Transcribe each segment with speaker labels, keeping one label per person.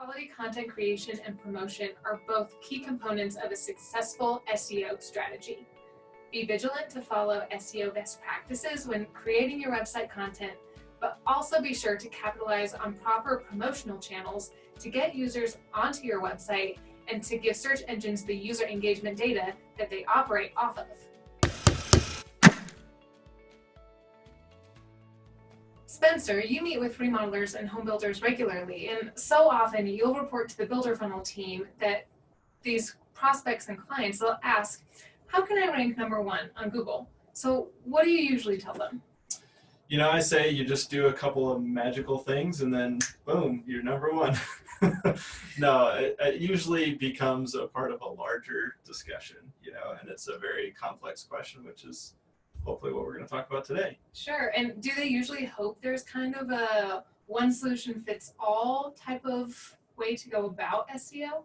Speaker 1: Quality content creation and promotion are both key components of a successful SEO strategy. Be vigilant to follow SEO best practices when creating your website content, but also be sure to capitalize on proper promotional channels to get users onto your website and to give search engines the user engagement data that they operate off of. Spencer, you meet with remodelers and home builders regularly, and so often you'll report to the builder funnel team that these prospects and clients will ask, how can I rank number one on Google? So what do you usually tell them?
Speaker 2: I say you just do a couple of magical things and then boom, you're number one. No, it usually becomes a part of a larger discussion, and it's a very complex question, which is hopefully what we're going to talk about today.
Speaker 1: Sure. And do they usually hope there's kind of a one solution fits all type of way to go about SEO?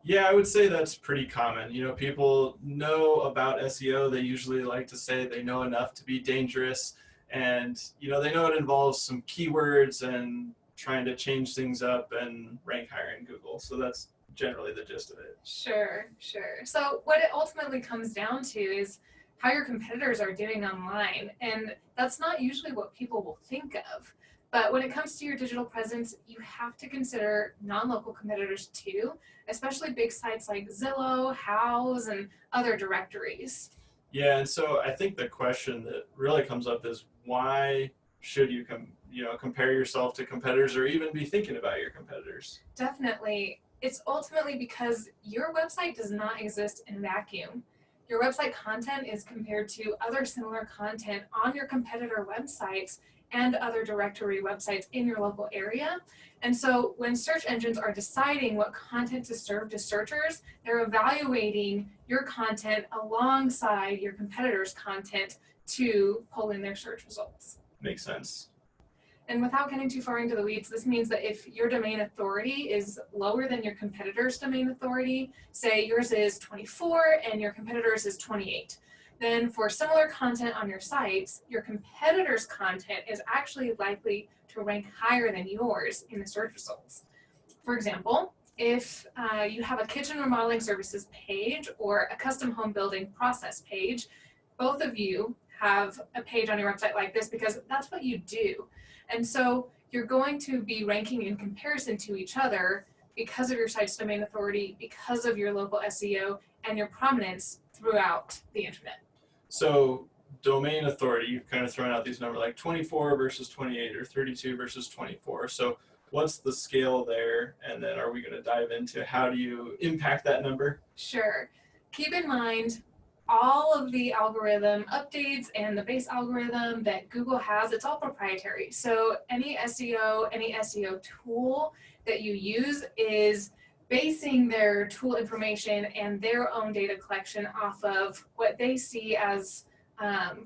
Speaker 2: Yeah, I would say that's pretty common. People know about SEO. They usually like to say they know enough to be dangerous. And, they know it involves some keywords and trying to change things up and rank higher in Google. So that's generally the gist of it.
Speaker 1: Sure. So what it ultimately comes down to is how your competitors are doing online. And that's not usually what people will think of. But when it comes to your digital presence, you have to consider non-local competitors too, especially big sites like Zillow, Houzz, and other directories.
Speaker 2: Yeah, and so I think the question that really comes up is why should you compare yourself to competitors or even be thinking about your competitors?
Speaker 1: Definitely. It's ultimately because your website does not exist in a vacuum. Your website content is compared to other similar content on your competitor websites and other directory websites in your local area. And so when search engines are deciding what content to serve to searchers, they're evaluating your content alongside your competitors' content to pull in their search results.
Speaker 2: Makes sense.
Speaker 1: And without getting too far into the weeds, this means that if your domain authority is lower than your competitor's domain authority, say yours is 24 and your competitor's is 28, then for similar content on your sites, your competitor's content is actually likely to rank higher than yours in the search results. For example, if you have a kitchen remodeling services page or a custom home building process page, both of you have a page on your website like this because that's what you do. And so you're going to be ranking in comparison to each other because of your site's domain authority, because of your local SEO, and your prominence throughout the internet.
Speaker 2: So domain authority, you've kind of thrown out these numbers like 24 versus 28 or 32 versus 24. So what's the scale there? And then are we going to dive into how do you impact that number?
Speaker 1: Sure. Keep in mind, all of the algorithm updates and the base algorithm that Google has, it's all proprietary. So any SEO tool that you use is basing their tool information and their own data collection off of what they see as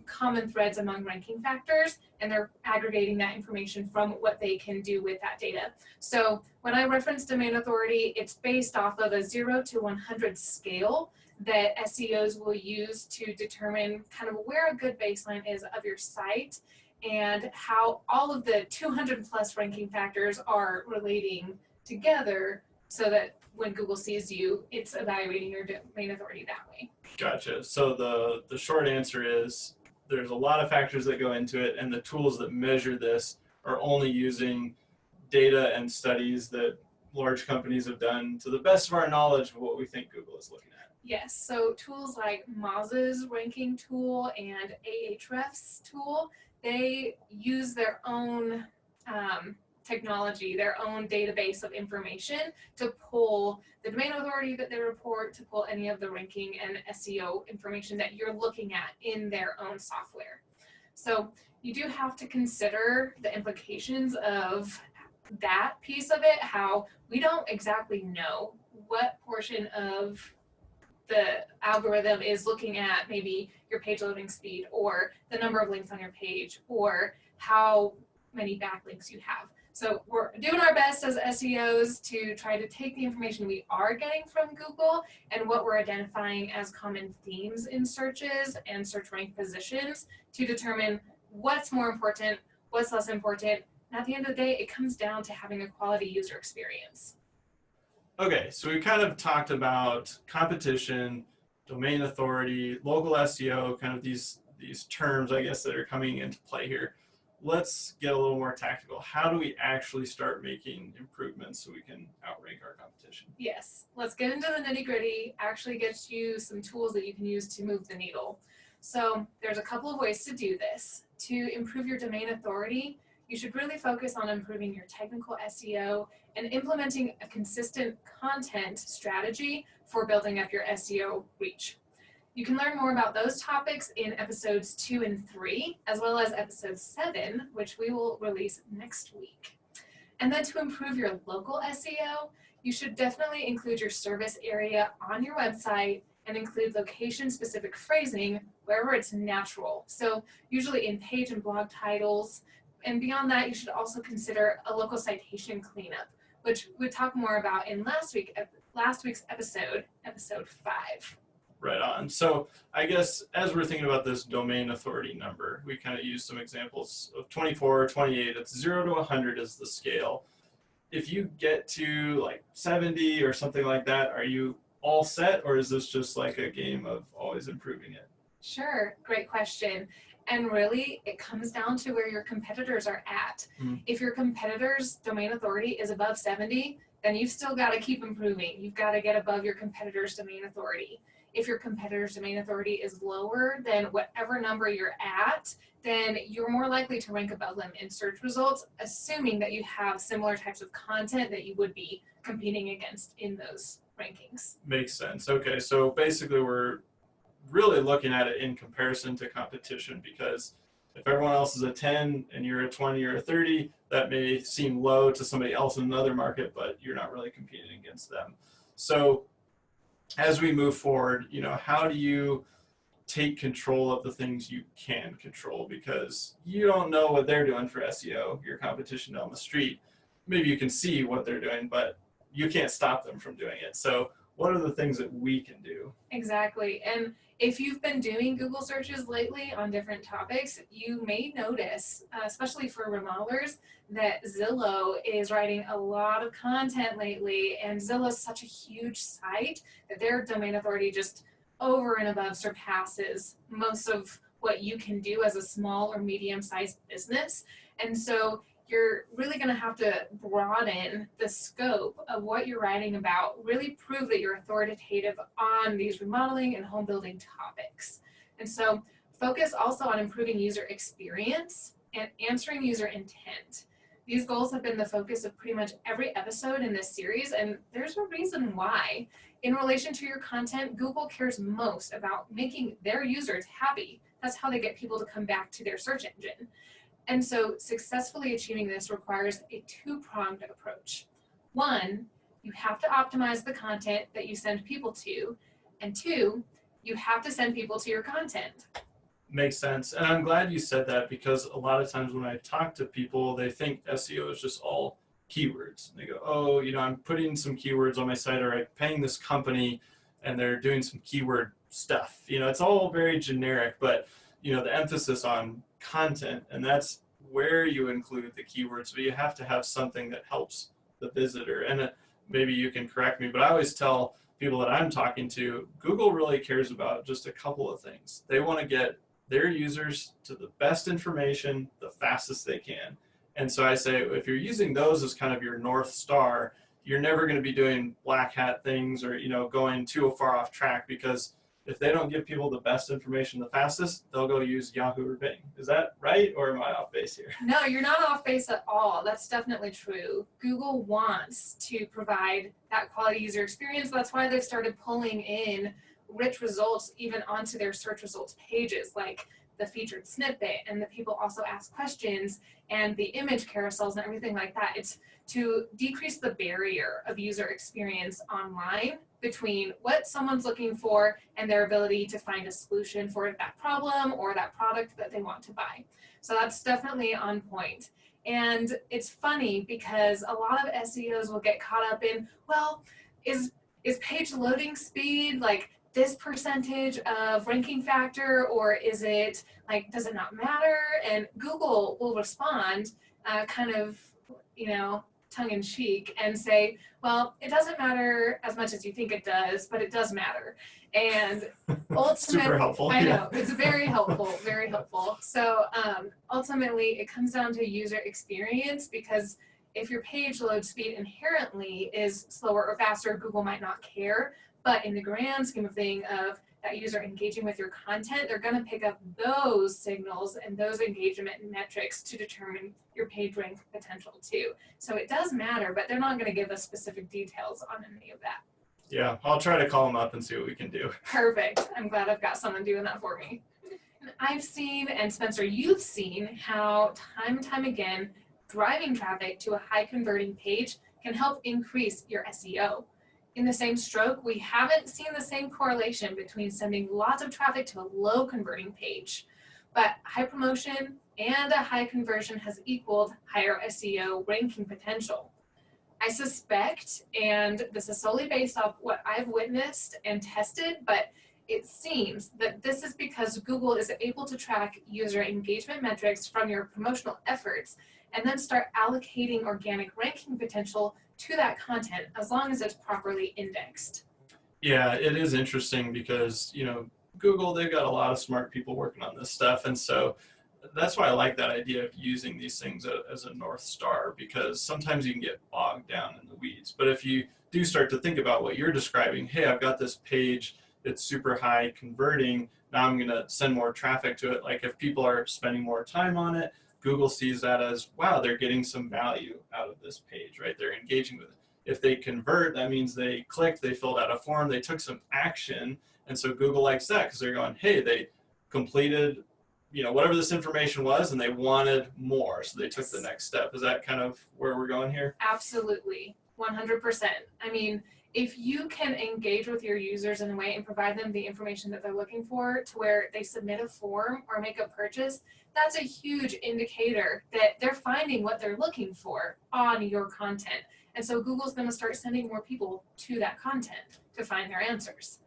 Speaker 1: common threads among ranking factors, and they're aggregating that information from what they can do with that data. So when I reference domain authority, it's based off of a 0 to 100 scale that SEOs will use to determine kind of where a good baseline is of your site and how all of the 200 plus ranking factors are relating together so that when Google sees you, it's evaluating your domain authority that way.
Speaker 2: Gotcha. So the short answer is there's a lot of factors that go into it, and the tools that measure this are only using data and studies that large companies have done to the best of our knowledge of what we think Google is looking at.
Speaker 1: Yes, so tools like Moz's ranking tool and Ahrefs tool, they use their own technology, their own database of information to pull the domain authority that they report, to pull any of the ranking and SEO information that you're looking at in their own software. So you do have to consider the implications of that piece of it, how we don't exactly know what portion of the algorithm is looking at maybe your page loading speed or the number of links on your page or how many backlinks you have. So we're doing our best as SEOs to try to take the information we are getting from Google and what we're identifying as common themes in searches and search rank positions to determine what's more important, what's less important. And at the end of the day, it comes down to having a quality user experience.
Speaker 2: Okay, so we kind of talked about competition, domain authority, local SEO, kind of these terms, I guess, that are coming into play here. Let's get a little more tactical. How do we actually start making improvements so we can outrank our competition?
Speaker 1: Yes, let's get into the nitty gritty, actually get you some tools that you can use to move the needle. So there's a couple of ways to do this. To improve your domain authority, you should really focus on improving your technical SEO and implementing a consistent content strategy for building up your SEO reach. You can learn more about those topics in episodes 2 and 3, as well as episode 7, which we will release next week. And then to improve your local SEO, you should definitely include your service area on your website and include location-specific phrasing wherever it's natural. So usually in page and blog titles. And beyond that, you should also consider a local citation cleanup, which we talked more about in last week's episode, episode 5.
Speaker 2: Right on. So I guess as we're thinking about this domain authority number, we kind of use some examples of 24, 28. It's 0 to 100 is the scale. If you get to like 70 or something like that, are you all set, or is this just like a game of always improving it?
Speaker 1: Sure, great question. And really, it comes down to where your competitors are at. If your competitor's domain authority is above 70, then you've still got to keep improving. You've got to get above your competitor's domain authority. If your competitor's domain authority is lower than whatever number you're at, then you're more likely to rank above them in search results, assuming that you have similar types of content that you would be competing against in those rankings.
Speaker 2: Makes sense. Okay, so basically we're really looking at it in comparison to competition, because if everyone else is a 10 and you're a 20 or a 30, that may seem low to somebody else in another market, but you're not really competing against them. So as we move forward, how do you take control of the things you can control? Because you don't know what they're doing for SEO, your competition down the street. Maybe you can see what they're doing, but you can't stop them from doing it. So what are the things that we can do?
Speaker 1: Exactly. And if you've been doing Google searches lately on different topics, you may notice, especially for remodelers, that Zillow is writing a lot of content lately. And Zillow is such a huge site that their domain authority just over and above surpasses most of what you can do as a small or medium-sized business. And so you're really going to have to broaden the scope of what you're writing about, really prove that you're authoritative on these remodeling and home building topics. And so focus also on improving user experience and answering user intent. These goals have been the focus of pretty much every episode in this series, and there's a reason why. In relation to your content, Google cares most about making their users happy. That's how they get people to come back to their search engine. And so successfully achieving this requires a two-pronged approach. One, you have to optimize the content that you send people to. And two, you have to send people to your content.
Speaker 2: Makes sense. And I'm glad you said that, because a lot of times when I talk to people, they think SEO is just all keywords. They go, oh, I'm putting some keywords on my site, or I'm paying this company and they're doing some keyword stuff. It's all very generic, but the emphasis on content, and that's where you include the keywords. But you have to have something that helps the visitor. And maybe you can correct me, but I always tell people that I'm talking to, Google really cares about just a couple of things. They want to get their users to the best information the fastest they can. And so I say, if you're using those as kind of your North Star, you're never going to be doing black hat things or going too far off track, because if they don't give people the best information the fastest, they'll go use Yahoo or Bing. Is that right, or am I off base here?
Speaker 1: No, you're not off base at all. That's definitely true. Google wants to provide that quality user experience. That's why they've started pulling in rich results even onto their search results pages, like the featured snippet, and the people also ask questions, and the image carousels and everything like that. It's to decrease the barrier of user experience online between what someone's looking for and their ability to find a solution for that problem or that product that they want to buy. So that's definitely on point. And it's funny because a lot of SEOs will get caught up in, well, is page loading speed like this percentage of ranking factor, or is it like, does it not matter? And Google will respond kind of, tongue-in-cheek and say, well, it doesn't matter as much as you think it does, but it does matter. And
Speaker 2: super helpful.
Speaker 1: I know, it's very helpful, very helpful. So ultimately, it comes down to user experience, because if your page load speed inherently is slower or faster, Google might not care. But in the grand scheme of thing of that user engaging with your content, they're going to pick up those signals and those engagement metrics to determine your page rank potential too. So it does matter, but they're not going to give us specific details on any of that.
Speaker 2: Yeah, I'll try to call them up and see what we can do.
Speaker 1: Perfect. I'm glad I've got someone doing that for me. I've seen, and Spencer, you've seen how time and time again, driving traffic to a high converting page can help increase your SEO. In the same stroke, we haven't seen the same correlation between sending lots of traffic to a low converting page, but high promotion and a high conversion has equaled higher SEO ranking potential. I suspect, and this is solely based off what I've witnessed and tested, but it seems that this is because Google is able to track user engagement metrics from your promotional efforts and then start allocating organic ranking potential to that content as long as it's properly indexed.
Speaker 2: Yeah, it is interesting because, Google, they've got a lot of smart people working on this stuff. And so that's why I like that idea of using these things as a North Star, because sometimes you can get bogged down in the weeds. But if you do start to think about what you're describing, hey, I've got this page, it's super high converting, now I'm going to send more traffic to it. Like if people are spending more time on it, Google sees that as, wow, they're getting some value out of this page, right? They're engaging with it. If they convert, that means they clicked, they filled out a form, they took some action. And so Google likes that because they're going, hey, they completed, whatever this information was, and they wanted more. So they took the next step. Is that kind of where we're going here?
Speaker 1: Absolutely. 100%. I mean, if you can engage with your users in a way and provide them the information that they're looking for to where they submit a form or make a purchase, that's a huge indicator that they're finding what they're looking for on your content. And so Google's going to start sending more people to that content to find their answers.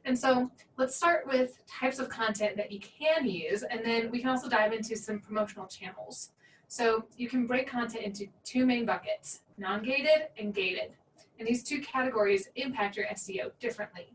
Speaker 1: And so let's start with types of content that you can use, and then we can also dive into some promotional channels. So you can break content into two main buckets, non-gated and gated. And these two categories impact your SEO differently.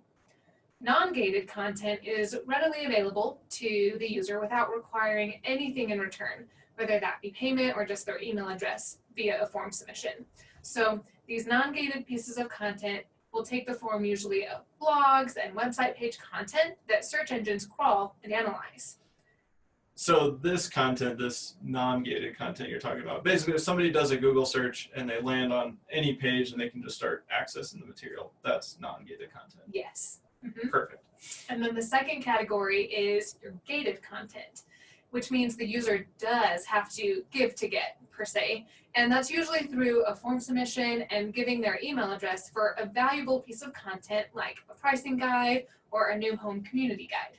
Speaker 1: Non-gated content is readily available to the user without requiring anything in return, whether that be payment or just their email address via a form submission. So these non-gated pieces of content will take the form usually of blogs and website page content that search engines crawl and analyze.
Speaker 2: So this content, this non-gated content you're talking about, basically if somebody does a Google search and they land on any page and they can just start accessing the material, that's non-gated content.
Speaker 1: Yes. Mm-hmm.
Speaker 2: Perfect.
Speaker 1: And then the second category is your gated content, which means the user does have to give to get, per se. And that's usually through a form submission and giving their email address for a valuable piece of content like a pricing guide or a new home community guide.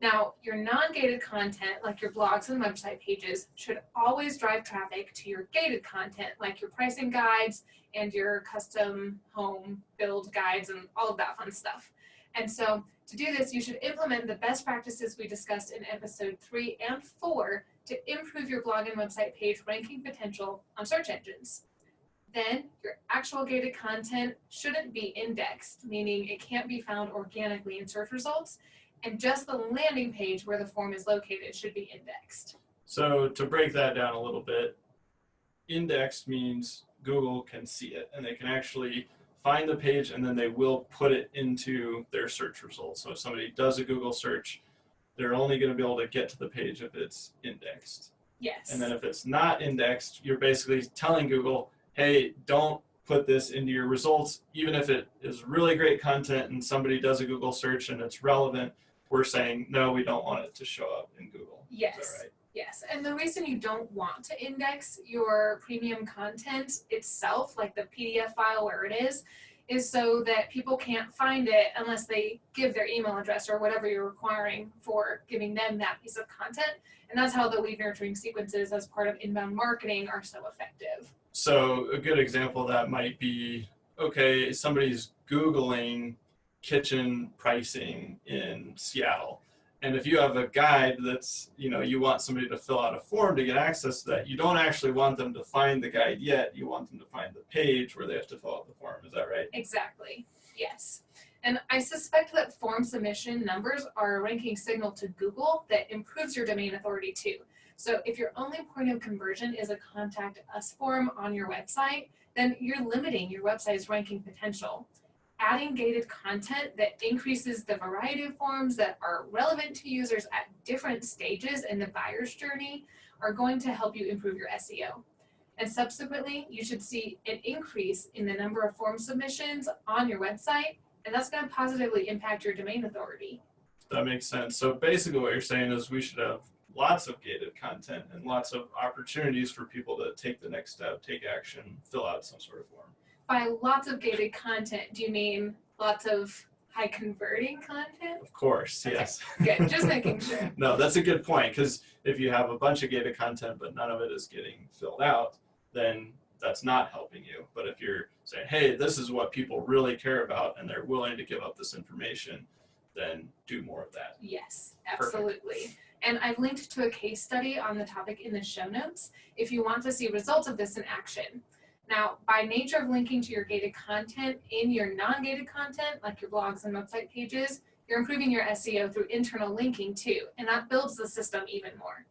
Speaker 1: Now, your non-gated content, like your blogs and website pages, should always drive traffic to your gated content, like your pricing guides and your custom home build guides and all of that fun stuff. And so to do this, you should implement the best practices we discussed in episode 3 and 4 to improve your blog and website page ranking potential on search engines. Then your actual gated content shouldn't be indexed, meaning it can't be found organically in search results, and just the landing page where the form is located should be indexed.
Speaker 2: So to break that down a little bit, indexed means Google can see it and they can actually find the page and then they will put it into their search results. So if somebody does a Google search, they're only going to be able to get to the page if it's indexed.
Speaker 1: Yes.
Speaker 2: And then if it's not indexed, you're basically telling Google, hey, don't put this into your results. Even if it is really great content and somebody does a Google search and it's relevant, we're saying, no, we don't want it to show up in Google.
Speaker 1: Yes.
Speaker 2: Is that right?
Speaker 1: Yes. And the reason you don't want to index your premium content itself, like the PDF file where it is so that people can't find it unless they give their email address or whatever you're requiring for giving them that piece of content. And that's how the lead nurturing sequences as part of inbound marketing are so effective.
Speaker 2: So a good example of that might be, okay, somebody's Googling kitchen pricing in Seattle. And if you have a guide that's, you want somebody to fill out a form to get access to that, you don't actually want them to find the guide yet. You want them to find the page where they have to fill out the form. Is that right?
Speaker 1: Exactly. Yes. And I suspect that form submission numbers are a ranking signal to Google that improves your domain authority too. So if your only point of conversion is a contact us form on your website, then you're limiting your website's ranking potential. Adding gated content that increases the variety of forms that are relevant to users at different stages in the buyer's journey are going to help you improve your SEO. And subsequently, you should see an increase in the number of form submissions on your website, and that's going to positively impact your domain authority.
Speaker 2: That makes sense. So basically what you're saying is we should have lots of gated content and lots of opportunities for people to take the next step, take action, fill out some sort of form.
Speaker 1: By lots of gated content, do you mean lots of high converting content?
Speaker 2: Of course,
Speaker 1: Okay,
Speaker 2: yes.
Speaker 1: good, just making sure.
Speaker 2: No, that's a good point, because if you have a bunch of gated content but none of it is getting filled out, then that's not helping you. But if you're saying, hey, this is what people really care about and they're willing to give up this information, then do more of that.
Speaker 1: Yes, absolutely. Perfect. And I've linked to a case study on the topic in the show notes if you want to see results of this in action. Now, by nature of linking to your gated content in your non-gated content, like your blogs and website pages, you're improving your SEO through internal linking too, and that builds the system even more.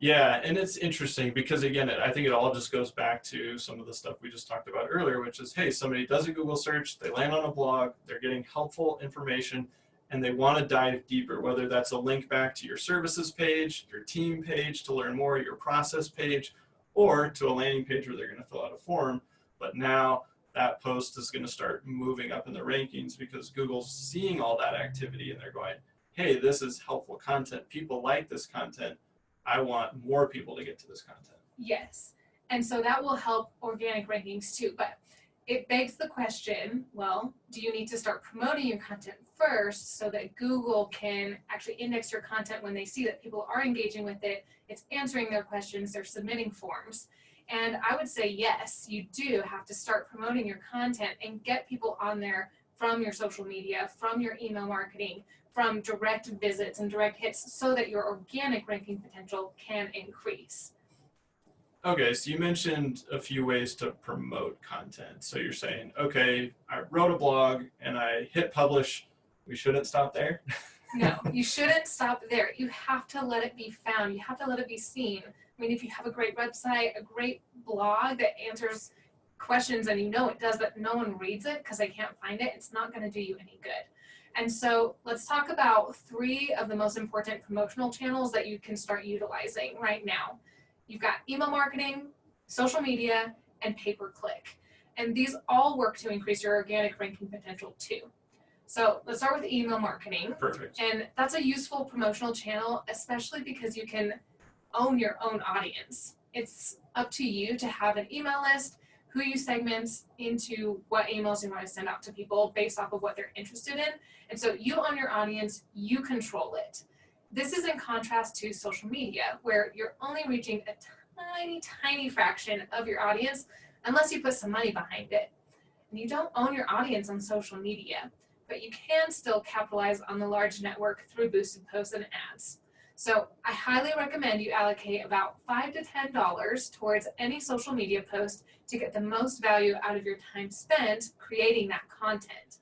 Speaker 2: Yeah, and it's interesting because, again, I think it all just goes back to some of the stuff we just talked about earlier, which is, hey, somebody does a Google search, they land on a blog, they're getting helpful information, and they want to dive deeper, whether that's a link back to your services page, your team page to learn more, your process page, or to a landing page where they're going to fill out a form. But now that post is going to start moving up in the rankings because Google's seeing all that activity and they're going, hey, this is helpful content. People like this content. I want more people to get to this content.
Speaker 1: Yes. And so that will help organic rankings too. But it begs the question, well, do you need to start promoting your content first so that Google can actually index your content when they see that people are engaging with it, it's answering their questions, they're submitting forms? And I would say yes, you do have to start promoting your content and get people on there from your social media, from your email marketing, from direct visits and direct hits so that your organic ranking potential can increase.
Speaker 2: Okay, so you mentioned a few ways to promote content. So you're saying, okay, I wrote a blog and I hit publish. We shouldn't stop there?
Speaker 1: No, you shouldn't stop there. You have to let it be found. You have to let it be seen. I mean, if you have a great website, a great blog that answers questions and you know it does, but no one reads it because they can't find it, it's not going to do you any good. And so let's talk about 3 of the most important promotional channels that you can start utilizing right now. You've got email marketing, social media, and pay-per-click. And these all work to increase your organic ranking potential too. So let's start with email marketing.
Speaker 2: Perfect.
Speaker 1: And that's a useful promotional channel, especially because you can own your own audience. It's up to you to have an email list, who you segment into what emails you want to send out to people based off of what they're interested in. And so you own your audience, you control it. This is in contrast to social media, where you're only reaching a tiny, tiny fraction of your audience unless you put some money behind it. And you don't own your audience on social media, but you can still capitalize on the large network through boosted posts and ads. So I highly recommend you allocate about $5 to $10 towards any social media post to get the most value out of your time spent creating that content.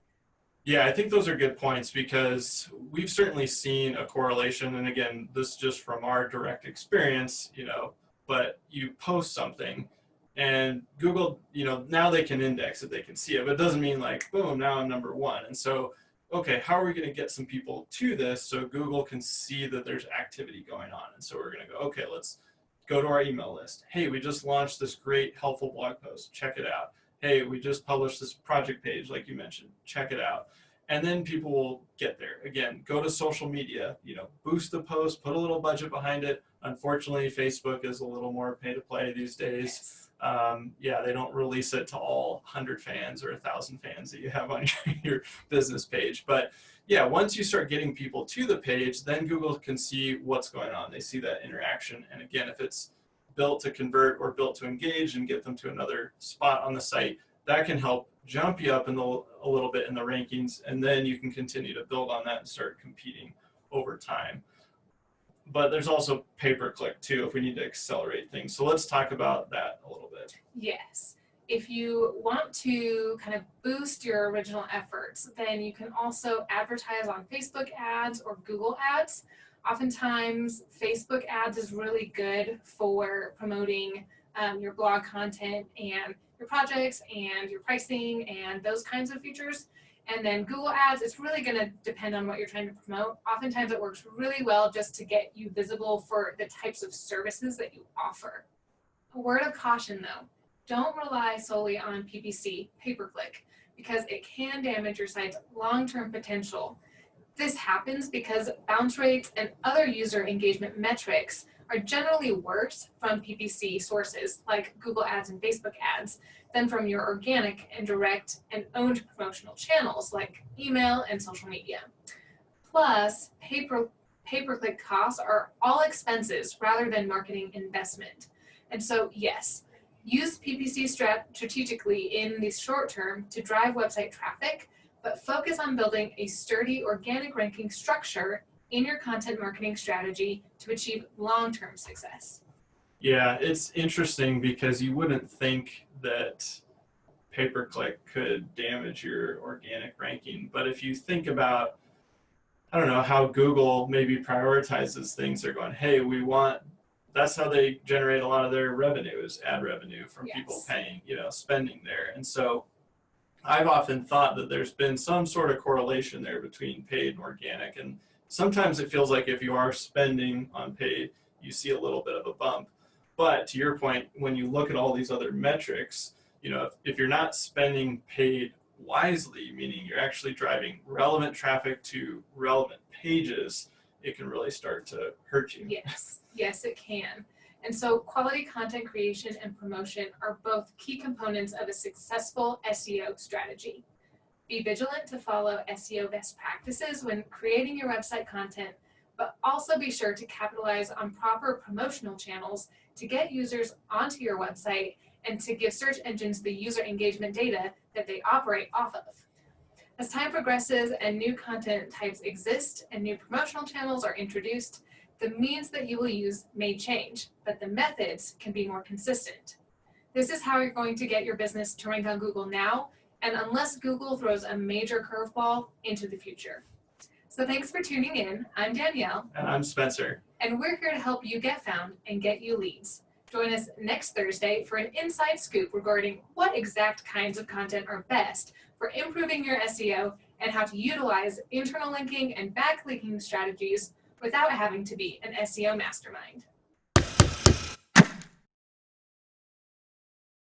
Speaker 2: Yeah, I think those are good points because we've certainly seen a correlation. And again, this is just from our direct experience, but you post something and Google, now they can index it, they can see it, but it doesn't mean like, boom, now I'm number 1. And so, okay, how are we going to get some people to this so Google can see that there's activity going on? And so we're going to go, okay, let's go to our email list. Hey, we just launched this great helpful blog post. Check it out. Hey, we just published this project page, like you mentioned. Check it out. And then people will get there. Again, go to social media, boost the post, put a little budget behind it. Unfortunately, Facebook is a little more pay to play these days. They don't release it to all 100 fans or 1,000 fans that you have on your business page. But yeah, once you start getting people to the page, then Google can see what's going on. They see that interaction. And again, if it's built to convert or built to engage and get them to another spot on the site, that can help jump you up a little bit in the rankings. And then you can continue to build on that and start competing over time. But there's also pay-per-click too if we need to accelerate things. So let's talk about that a little bit.
Speaker 1: Yes. If you want to kind of boost your original efforts, then you can also advertise on Facebook ads or Google ads. Oftentimes, Facebook ads is really good for promoting your blog content and your projects and your pricing and those kinds of features. And then Google ads, it's really going to depend on what you're trying to promote. Oftentimes, it works really well just to get you visible for the types of services that you offer. A word of caution though, don't rely solely on PPC, pay-per-click, because it can damage your site's long-term potential. This happens because bounce rates and other user engagement metrics are generally worse from PPC sources like Google ads and Facebook ads than from your organic and direct and owned promotional channels like email and social media. Plus, pay-per-click costs are all expenses rather than marketing investment. And so, yes, use PPC strategically in the short term to drive website traffic, but focus on building a sturdy organic ranking structure in your content marketing strategy to achieve long-term success.
Speaker 2: Yeah, it's interesting because you wouldn't think that pay-per-click could damage your organic ranking. But if you think about, I don't know, how Google maybe prioritizes things, they're going, hey, that's how they generate a lot of their revenue, is ad revenue from people paying, spending there. And so I've often thought that there's been some sort of correlation there between paid and organic. And sometimes it feels like if you are spending on paid, you see a little bit of a bump. But to your point, when you look at all these other metrics, if you're not spending paid wisely, meaning you're actually driving relevant traffic to relevant pages, it can really start to hurt you.
Speaker 1: Yes, it can. And so quality content creation and promotion are both key components of a successful SEO strategy. Be vigilant to follow SEO best practices when creating your website content, but also be sure to capitalize on proper promotional channels to get users onto your website and to give search engines the user engagement data that they operate off of. As time progresses and new content types exist and new promotional channels are introduced, the means that you will use may change, but the methods can be more consistent. This is how you're going to get your business to rank on Google now, and unless Google throws a major curveball into the future. So thanks for tuning in. I'm Danielle.
Speaker 2: And I'm Spencer.
Speaker 1: And we're here to help you get found and get you leads. Join us next Thursday for an inside scoop regarding what exact kinds of content are best for improving your SEO and how to utilize internal linking and backlinking strategies without having to be an SEO mastermind.